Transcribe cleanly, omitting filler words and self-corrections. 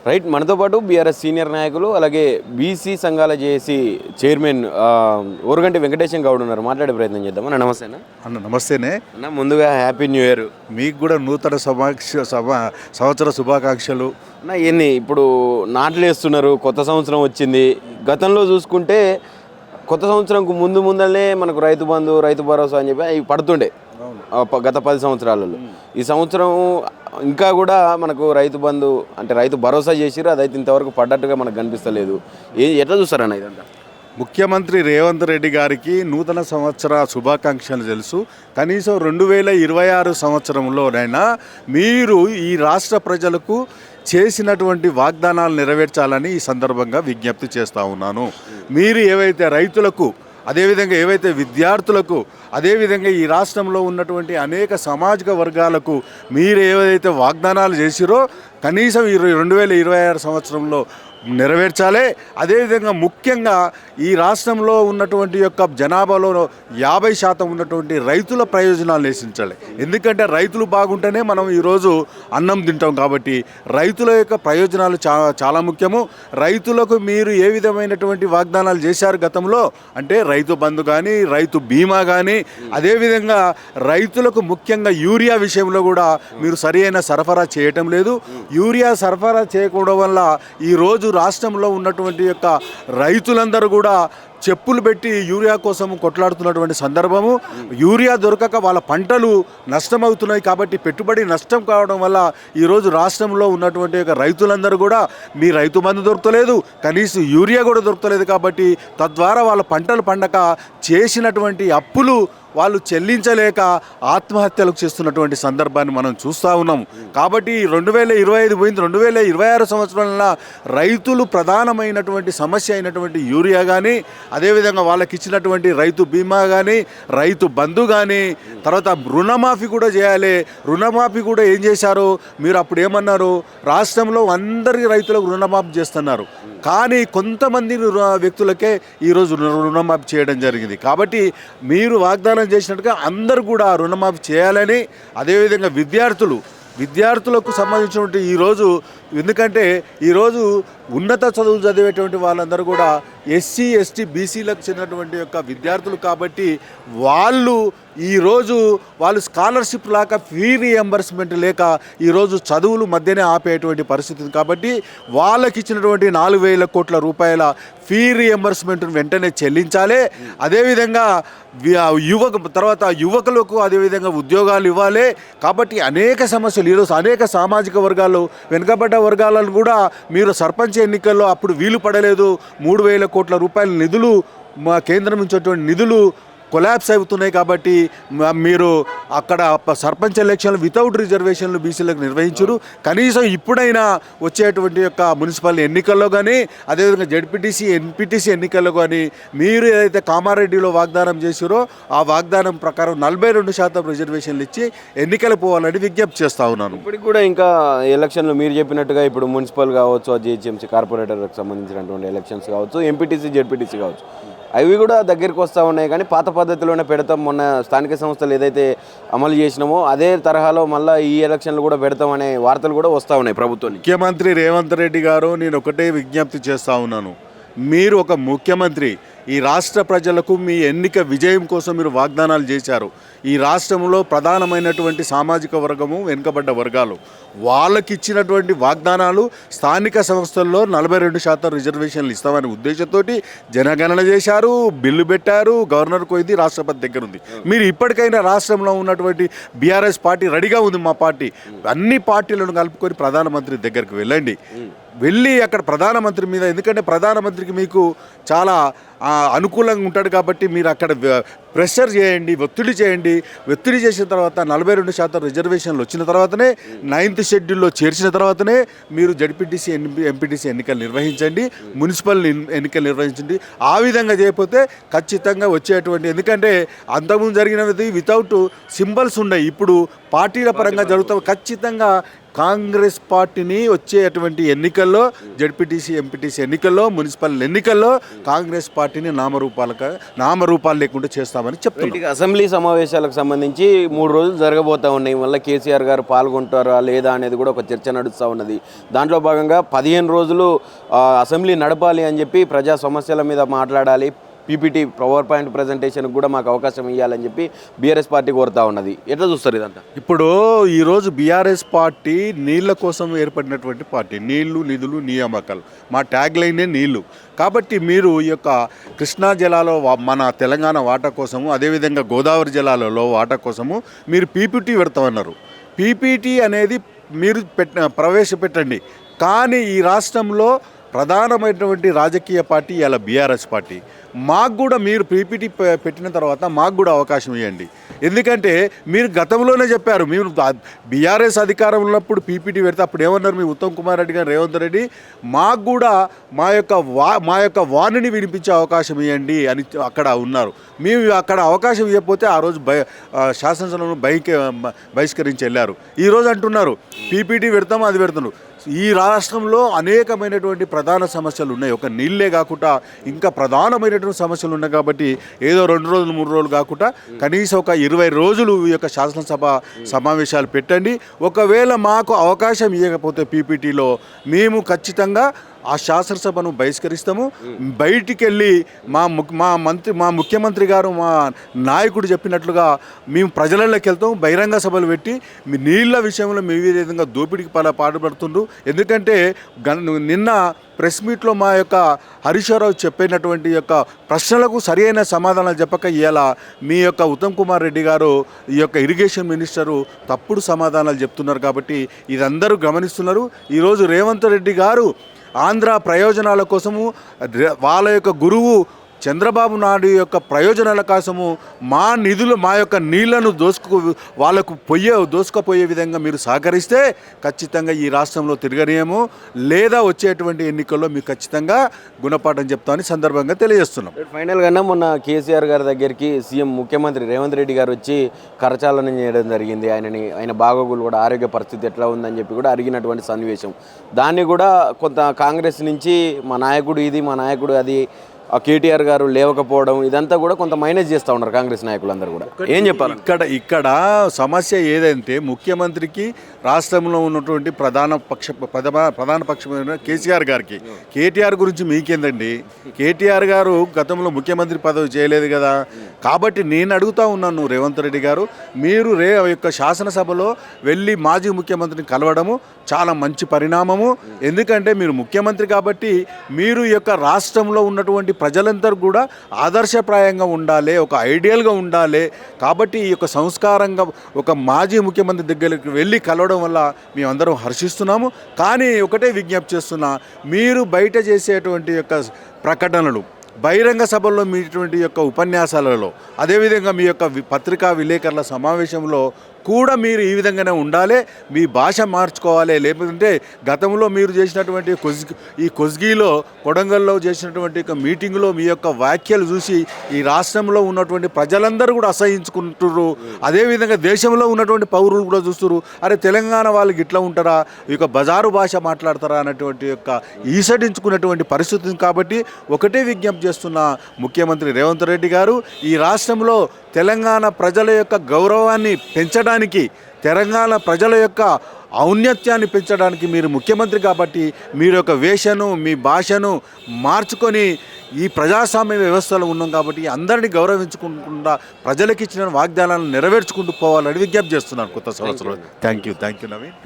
Right. మనతో పాటు BRS senior నాయకులు అలాగే బీసీ సంఘాల జేఏసీ చైర్మన్ ఓరుగంటి వెంకటేశం గౌడ్ ఉన్నారు. మాట్లాడే ప్రయత్నం చేద్దాం. అన్న నమస్తే అన్న. నమస్తేనే అన్న. ముందుగా హ్యాపీ న్యూ ఇయర్. మీకు కూడా నూతన సంవత్సర శుభాకాంక్షలు అన్న. ఎన్ని ఇప్పుడు నాట్లు వేస్తున్నారు, కొత్త సంవత్సరం వచ్చింది. గతంలో చూసుకుంటే కొత్త సంవత్సరంకు ముందనే మనకు రైతు బంధు, రైతు భరోసా అని చెప్పి అవి పడుతుండే గత 10 సంవత్సరాలలో. ఈ సంవత్సరం ఇంకా కూడా మనకు రైతు బంధు అంటే రైతు భరోసా చేసిరు, అదైతే ఇంతవరకు పడ్డట్టుగా మనకు కనిపిస్తలేదు. ఎట్లా చూస్తారన్న ఇదంతా? ముఖ్యమంత్రి రేవంత్ రెడ్డి గారికి నూతన సంవత్సర శుభాకాంక్షలు తెలుసు. కనీసం 2026 సంవత్సరంలోనైనా మీరు ఈ రాష్ట్ర ప్రజలకు చేసినటువంటి వాగ్దానాలు నెరవేర్చాలని ఈ సందర్భంగా విజ్ఞప్తి చేస్తూ ఉన్నాను. మీరు ఏవైతే రైతులకు, అదేవిధంగా ఏవైతే విద్యార్థులకు, అదేవిధంగా ఈ రాష్ట్రంలో ఉన్నటువంటి అనేక సామాజిక వర్గాలకు మీరు ఏవైతే వాగ్దానాలు చేసిరో కనీసం ఈ 2026 సంవత్సరంలో నెరవేర్చాలి. అదేవిధంగా ముఖ్యంగా ఈ రాష్ట్రంలో ఉన్నటువంటి యొక్క జనాభాలో 50% ఉన్నటువంటి రైతుల ప్రయోజనాలు నేర్చించాలి. ఎందుకంటే రైతులు బాగుంటేనే మనం ఈరోజు అన్నం తింటాం. కాబట్టి రైతుల యొక్క ప్రయోజనాలు చాలా ముఖ్యము. రైతులకు మీరు ఏ విధమైనటువంటి వాగ్దానాలు చేశారు గతంలో అంటే రైతు బంధు కానీ, రైతు బీమా కానీ, అదేవిధంగా రైతులకు ముఖ్యంగా యూరియా విషయంలో కూడా మీరు సరైన సరఫరా చేయటం లేదు. యూరియా సరఫరా చేయకపోవడం వల్ల ఈరోజు రాష్ట్రంలో ఉన్నటువంటి యొక్క రైతులందరూ కూడా చెప్పులు పెట్టి యూరియా కోసం కొట్లాడుతున్నటువంటి సందర్భము. యూరియా దొరకక వాళ్ళ పంటలు నష్టమవుతున్నాయి. కాబట్టి పెట్టుబడి నష్టం కావడం వల్ల ఈరోజు రాష్ట్రంలో ఉన్నటువంటి యొక్క రైతులందరూ కూడా మీ రైతు బంధు దొరకలేదు, కనీసం యూరియా కూడా దొరకలేదు. కాబట్టి తద్వారా వాళ్ళ పంటలు పండక చేసినటువంటి అప్పులు వాళ్ళు చెల్లించలేక ఆత్మహత్యలకు చేస్తున్నటువంటి సందర్భాన్ని మనం చూస్తూ ఉన్నాము. కాబట్టి 2025 పోయింది, 2026 సంవత్సరంలో రైతులు ప్రధానమైనటువంటి సమస్య అయినటువంటి యూరియా కానీ, అదేవిధంగా వాళ్ళకి ఇచ్చినటువంటి రైతు బీమా కానీ, రైతు బంధు కానీ, తర్వాత రుణమాఫీ కూడా చేయాలి. రుణమాఫీ కూడా ఏం చేశారు మీరు? అప్పుడు ఏమన్నారు? రాష్ట్రంలో అందరికీ రైతులకు రుణమాఫీ చేస్తున్నారు, కానీ కొంతమంది వ్యక్తులకే ఈరోజు రుణమాఫీ చేయడం జరిగింది. కాబట్టి మీరు వాగ్దానం చేసినట్టుగా అందరూ కూడా రుణమాఫీ చేయాలని, అదేవిధంగా విద్యార్థులకు సంబంధించినటువంటి ఈరోజు, ఎందుకంటే ఈరోజు ఉన్నత చదువులు చదివేటువంటి వాళ్ళందరూ కూడా ఎస్సీ, ఎస్టీ, బీసీలకు చెందినటువంటి యొక్క విద్యార్థులు. కాబట్టి ఈరోజు వాళ్ళు స్కాలర్షిప్ లేక, ఫీ రీఎంబర్స్మెంట్ లేక ఈరోజు చదువులు మధ్యనే ఆపేటువంటి పరిస్థితి. కాబట్టి వాళ్ళకి ఇచ్చినటువంటి 4,000 కోట్ల రూపాయల ఫీ రీఎంబర్స్మెంట్ను వెంటనే చెల్లించాలి. అదేవిధంగా యువకులకు అదేవిధంగా ఉద్యోగాలు ఇవ్వాలి. కాబట్టి అనేక సమస్యలు ఈరోజు అనేక సామాజిక వర్గాలు, వెనుకబడ్డ వర్గాలను కూడా మీరు సర్పంచ్ ఎన్నికల్లో అప్పుడు వీలు పడలేదు. 3,000 కోట్ల రూపాయల నిధులు, మా కేంద్రం నుంచి వచ్చేటువంటి నిధులు కొలాప్స్ అవుతున్నాయి. కాబట్టి మీరు అక్కడ సర్పంచ్ ఎలక్షన్లు వితౌట్ రిజర్వేషన్లు బీసీలకు నిర్వహించరు. కనీసం ఇప్పుడైనా వచ్చేటువంటి యొక్క మున్సిపల్ ఎన్నికల్లో కానీ, అదేవిధంగా జెడ్పీటీసీ, ఎంపీటీసీ ఎన్నికల్లో కానీ మీరు ఏదైతే కామారెడ్డిలో వాగ్దానం చేశారో ఆ వాగ్దానం ప్రకారం 42% రిజర్వేషన్లు ఇచ్చి ఎన్నికలు పోవాలని విజ్ఞప్తి చేస్తూ ఉన్నాను. ఇప్పటికి కూడా ఇంకా ఎలక్షన్లు మీరు చెప్పినట్టుగా ఇప్పుడు మున్సిపల్ కావచ్చు, జిహెచ్ఎంసీ కార్పొరేటర్కి సంబంధించినటువంటి ఎలక్షన్స్ కావచ్చు, ఎంపీటీసీ, జెడ్పీటీసీ కావచ్చు, అవి కూడా దగ్గరికి వస్తూ ఉన్నాయి. కానీ పాత పద్ధతిలోనే పెడతాం, మొన్న స్థానిక సంస్థలు ఏదైతే అమలు చేసినామో అదే తరహాలో మళ్ళీ ఈ ఎలక్షన్లు కూడా పెడతామనే వార్తలు కూడా వస్తూ ఉన్నాయి ప్రభుత్వం. ముఖ్యమంత్రి రేవంత్ రెడ్డి గారు, నేను ఒకటే విజ్ఞప్తి చేస్తూ ఉన్నాను. మీరు ఒక ముఖ్యమంత్రి, ఈ రాష్ట్ర ప్రజలకు మీ ఎన్నిక విజయం కోసం మీరు వాగ్దానాలు చేశారు. ఈ రాష్ట్రంలో ప్రధానమైనటువంటి సామాజిక వర్గము వెనుకబడ్డ వర్గాలు, వాళ్ళకి ఇచ్చినటువంటి వాగ్దానాలు స్థానిక సంస్థల్లో 42% రిజర్వేషన్లు ఇస్తామనే ఉద్దేశంతో జనగణన చేశారు, బిల్లు పెట్టారు, గవర్నర్ పోయింది, రాష్ట్రపతి దగ్గర ఉంది. మీరు ఇప్పటికైనా రాష్ట్రంలో ఉన్నటువంటి బీఆర్ఎస్ పార్టీ రెడీగా ఉంది. మా పార్టీ అన్ని పార్టీలను కలుపుకొని ప్రధానమంత్రి దగ్గరికి వెళ్ళి అక్కడ ప్రధానమంత్రి మీద, ఎందుకంటే ప్రధానమంత్రికి మీకు చాలా అనుకూలంగా ఉంటాడు కాబట్టి మీరు అక్కడ ప్రెషర్ చేయండి, ఒత్తిడి చేయండి. ఒత్తిడి చేసిన తర్వాత 42% రిజర్వేషన్లు వచ్చిన తర్వాతనే 9th షెడ్యూల్లో చేర్చిన తర్వాతనే మీరు జడ్పీటీసీ, ఎంపీటీసీ ఎన్నికలు నిర్వహించండి, మున్సిపల్ ఎన్నికలు నిర్వహించండి. ఆ విధంగా చేయకపోతే ఖచ్చితంగా వచ్చేటువంటి, ఎందుకంటే అంతకుముందు జరిగినది వితౌట్ సింబల్స్ ఉన్నాయి, ఇప్పుడు పార్టీల పరంగా జరుగుతాం. ఖచ్చితంగా కాంగ్రెస్ పార్టీని వచ్చేటువంటి ఎన్నికల్లో జడ్పీటీసీ ఎంపీటీసీ ఎన్నికల్లో మున్సిపల్ ఎన్నికల్లో కాంగ్రెస్ పార్టీని నామరూపాలు లేకుండా చేస్తామని చెప్తున్నారు. వీటికి అసెంబ్లీ సమావేశాలకు సంబంధించి 3 రోజులు జరగబోతా ఉన్నాయి. మళ్ళీ కేసీఆర్ గారు పాల్గొంటారా లేదా అనేది కూడా ఒక చర్చ నడుస్తూ ఉన్నది. దాంట్లో భాగంగా 15 రోజులు అసెంబ్లీ నడపాలి అని చెప్పి ప్రజా సమస్యల మీద మాట్లాడాలి, పీపీటీ పవర్ పాయింట్ ప్రజెంటేషన్కి కూడా మాకు అవకాశం ఇవ్వాలని చెప్పి బీఆర్ఎస్ పార్టీ కోరుతా ఉన్నది. ఎట్లా చూస్తారు ఇదంతా? ఇప్పుడు ఈరోజు బీఆర్ఎస్ పార్టీ నీళ్ళ కోసం ఏర్పడినటువంటి పార్టీ. నీళ్లు, నిధులు, నియామకాలు. మా ట్యాగ్ లైనే నీళ్లు. కాబట్టి మీరు ఈ యొక్క కృష్ణా జలాలో మన తెలంగాణ వాటా కోసము, అదేవిధంగా గోదావరి జలాలలో వాటా కోసము మీరు పీపీటీ పెడతామన్నారు. పీపీటీ అనేది మీరు ప్రవేశపెట్టండి. కానీ ఈ రాష్ట్రంలో ప్రధానమైనటువంటి రాజకీయ పార్టీ ఇలా బీఆర్ఎస్ పార్టీ. మాకు కూడా మీరు పీపీటీ పెట్టిన తర్వాత మాకు కూడా అవకాశం ఇవ్వండి. ఎందుకంటే మీరు గతంలోనే చెప్పారు, మీరు బీఆర్ఎస్ అధికారం ఉన్నప్పుడు పీపీటీ పెడితే అప్పుడు ఏమన్నారు మీ ఉత్తమ్ కుమార్ రెడ్డి గారు, రేవంత్ రెడ్డి మాకు కూడా మా యొక్క వాణిని వినిపించే అవకాశం ఇవ్వండి అని అక్కడ ఉన్నారు. మేము అక్కడ అవకాశం ఇవ్వకపోతే ఆ రోజు శాసనసభను బహిష్కరించి వెళ్ళారు. ఈరోజు అంటున్నారు పీపీటీ పెడతాము, అది పెడుతున్నారు. ఈ రాష్ట్రంలో అనేకమైనటువంటి ప్రధాన సమస్యలు ఉన్నాయి. ఒక నీళ్ళే కాకుండా ఇంకా ప్రధానమైనటువంటి సమస్యలు ఉన్నాయి. కాబట్టి ఏదో 2 రోజులు 3 రోజులు కాకుండా కనీసం ఒక 20 రోజులు ఈ యొక్క శాసనసభ సమావేశాలు పెట్టండి. ఒకవేళ మాకు అవకాశం ఇవ్వకపోతే పీపీటీలో మేము ఖచ్చితంగా ఆ శాసనసభను బహిష్కరిస్తాము. బయటికి వెళ్ళి మా ముఖ్యమంత్రి గారు, మా నాయకుడు చెప్పినట్లుగా మేము ప్రజలలోకి వెళ్తాం. బహిరంగ సభలు పెట్టి మీ నీళ్ళ విషయంలో మీ విధంగా దోపిడీకి పాటుపడుతుండ్రు. ఎందుకంటే నిన్న ప్రెస్ మీట్లో మా యొక్క హరీశ్వరరావు చెప్పినటువంటి యొక్క ప్రశ్నలకు సరైన సమాధానాలు చెప్పక ఇలా మీ యొక్క ఉత్తమ్ కుమార్ రెడ్డి గారు, ఈ యొక్క ఇరిగేషన్ మినిస్టరు తప్పుడు సమాధానాలు చెప్తున్నారు. కాబట్టి ఇదందరూ గమనిస్తున్నారు. ఈరోజు రేవంత్ రెడ్డి గారు ఆంధ్ర ప్రయోజనాల కోసము, వాళ్ళ యొక్క గురువు చంద్రబాబు నాయుడు యొక్క ప్రయోజనాల కోసము మా నిధులు, మా యొక్క నీళ్లను వాళ్ళకు దోసుకుపోయే విధంగా మీరు సహకరిస్తే ఖచ్చితంగా ఈ రాష్ట్రంలో తిరగనేమో, లేదా వచ్చేటువంటి ఎన్నికల్లో మీకు ఖచ్చితంగా గుణపాఠం చెప్తామని సందర్భంగా తెలియజేస్తున్నాం. ఫైనల్గా మొన్న కేసీఆర్ గారి దగ్గరికి సీఎం ముఖ్యమంత్రి రేవంత్ రెడ్డి గారు వచ్చి కరచాలనం చేయడం జరిగింది. ఆయన బాగోగులు కూడా, ఆరోగ్య పరిస్థితి ఎట్లా ఉందని చెప్పి కూడా అడిగినటువంటి సన్నివేశం. దాన్ని కూడా కొంత కాంగ్రెస్ నుంచి మా నాయకుడు ఇది, మా నాయకుడు అది, కేటీఆర్ గారు లేవకపోవడం, ఇదంతా కూడా కొంత మైనస్ చేస్తూ ఉన్నారు కాంగ్రెస్ నాయకులందరూ కూడా. ఏం చెప్పాలి? ఇక్కడ సమస్య ఏదంటే ముఖ్యమంత్రికి రాష్ట్రంలో ఉన్నటువంటి ప్రధాన పక్షమైన కేసీఆర్ గారికి, కేటీఆర్ గురించి మీకేందండి? కేటీఆర్ గారు గతంలో ముఖ్యమంత్రి పదవి చేయలేదు కదా. కాబట్టి నేను అడుగుతా ఉన్నాను రేవంత్ రెడ్డి గారు, మీరు యొక్క శాసనసభలో వెళ్ళి మాజీ ముఖ్యమంత్రిని కలవడము చాలా మంచి పరిణామము. ఎందుకంటే మీరు ముఖ్యమంత్రి కాబట్టి మీరు ఈ యొక్క రాష్ట్రంలో ఉన్నటువంటి ప్రజలందరూ కూడా ఆదర్శప్రాయంగా ఉండాలి, ఒక ఐడియల్గా ఉండాలి. కాబట్టి ఈ యొక్క సంస్కారంగా ఒక మాజీ ముఖ్యమంత్రి దగ్గరికి వెళ్ళి కలవడం వల్ల మేమందరం హర్షిస్తున్నాము. కానీ ఒకటే విజ్ఞప్తి చేస్తున్నా, మీరు బయట చేసేటువంటి యొక్క ప్రకటనలు, బహిరంగ సభల్లో మీటువంటి యొక్క ఉపన్యాసాలలో, అదేవిధంగా మీ యొక్క పత్రికా విలేకరుల సమావేశంలో కూడా మీరు ఈ విధంగానే ఉండాలి. మీ భాష మార్చుకోవాలి. లేకపోతే గతంలో మీరు చేసినటువంటి ఈ కొస్గిలో, కొడంగల్లో చేసినటువంటి మీటింగ్లో మీ యొక్క వ్యాఖ్యలు చూసి ఈ రాష్ట్రంలో ఉన్నటువంటి ప్రజలందరూ కూడా అసహించుకుంటున్నారు. అదేవిధంగా దేశంలో ఉన్నటువంటి పౌరులు కూడా చూస్తున్నారు, అరే తెలంగాణ వాళ్ళకి ఇట్లా ఉంటారా, ఈ యొక్క బజారు భాష మాట్లాడతారా అన్నటువంటి యొక్క ఈసడించుకున్నటువంటి పరిస్థితి. కాబట్టి ఒకటే విజ్ఞప్తి చేస్తున్న ముఖ్యమంత్రి రేవంత్ రెడ్డి గారు, ఈ రాష్ట్రంలో తెలంగాణ ప్రజల యొక్క గౌరవాన్ని పెంచడానికి, తెలంగాణ ప్రజల యొక్క ఔన్నత్యాన్ని పెంచడానికి మీరు ముఖ్యమంత్రి కాబట్టి మీరు యొక్క వేషను, మీ భాషను మార్చుకొని ఈ ప్రజాస్వామ్య వ్యవస్థలో ఉన్నాం కాబట్టి అందరినీ గౌరవించుకుంటూ ప్రజలకు ఇచ్చిన వాగ్దానాలను నెరవేర్చుకుంటూ పోవాలని విజ్ఞప్తి చేస్తున్నాను కొత్త సంవత్సరంలో. Thank you Naveen.